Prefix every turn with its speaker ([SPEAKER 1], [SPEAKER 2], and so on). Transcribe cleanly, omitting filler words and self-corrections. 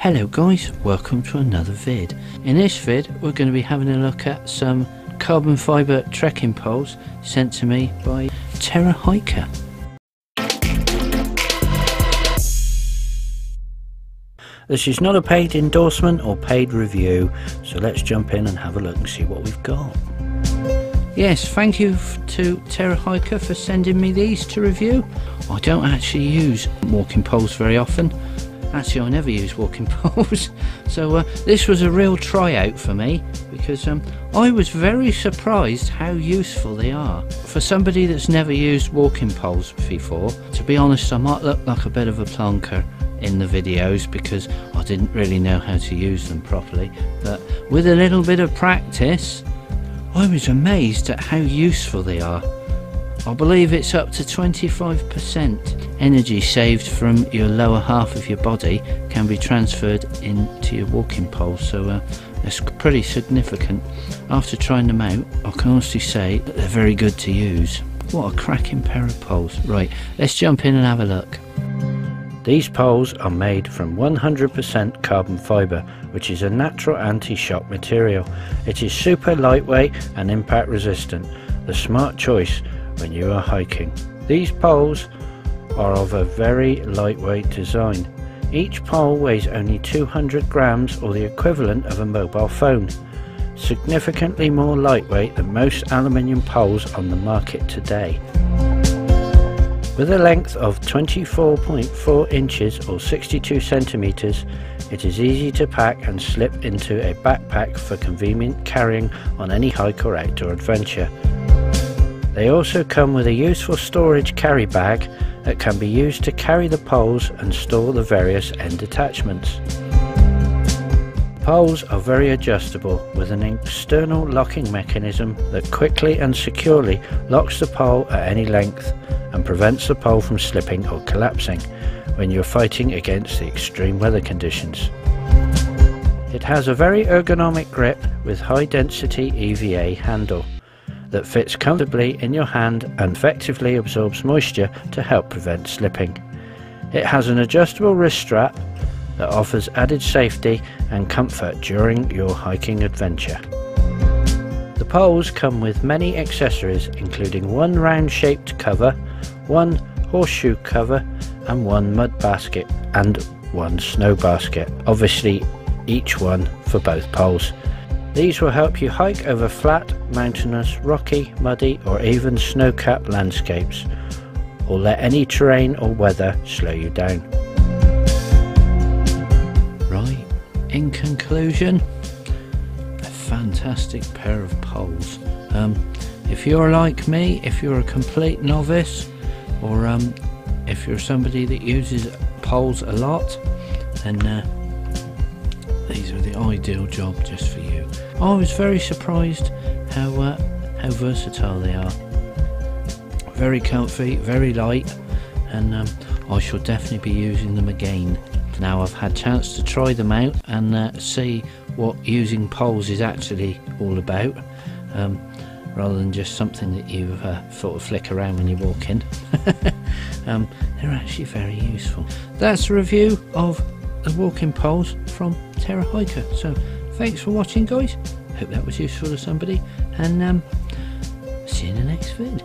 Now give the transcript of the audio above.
[SPEAKER 1] Hello guys, welcome to another vid. In this vid we're going to be having a look at some carbon fibre trekking poles sent to me by Terra. This is not a paid endorsement or paid review, so let's jump in and have a look and see what we've got. Yes, thank you to Terra for sending me these to review. I don't actually use walking poles very often. Actually, I never use walking poles, so this was a real tryout for me because I was very surprised how useful they are. For somebody that's never used walking poles before, to be honest, I might look like a bit of a plonker in the videos because I didn't really know how to use them properly, but with a little bit of practice, I was amazed at how useful they are. I believe it's up to 25% energy saved from your lower half of your body can be transferred into your walking pole, so that's pretty significant. After trying them out, I can honestly say that they're very good to use. What a cracking pair of poles. Right, let's jump in and have a look. These poles are made from 100% carbon fibre, which is a natural anti-shock material. It is super lightweight and impact resistant, the smart choice when you are hiking. These poles are of a very lightweight design. Each pole weighs only 200 grams, or the equivalent of a mobile phone, significantly more lightweight than most aluminium poles on the market today. With a length of 24.4 inches or 62 centimeters, it is easy to pack and slip into a backpack for convenient carrying on any hike or outdoor adventure. They also come with a useful storage carry bag that can be used to carry the poles and store the various end attachments. Poles are very adjustable with an external locking mechanism that quickly and securely locks the pole at any length and prevents the pole from slipping or collapsing when you're fighting against the extreme weather conditions. It has a very ergonomic grip with high density EVA handle that fits comfortably in your hand and effectively absorbs moisture to help prevent slipping. It has an adjustable wrist strap that offers added safety and comfort during your hiking adventure. The poles come with many accessories, including one round shaped cover, one horseshoe cover and one mud basket and one snow basket, obviously each one for both poles. These will help you hike over flat, mountainous, rocky, muddy or even snow-capped landscapes, or let any terrain or weather slow you down. Right, in conclusion, a fantastic pair of poles. If you're like me, if you're a complete novice, or if you're somebody that uses poles a lot, then these are the ideal job just for you. I was very surprised how versatile they are. Very comfy, very light, and I shall definitely be using them again. Now I've had a chance to try them out and see what using poles is actually all about, rather than just something that you sort of flick around when you're walking. They're actually very useful. That's a review of the walking poles from Terra. So thanks for watching guys, hope that was useful to somebody, and see you in the next vid.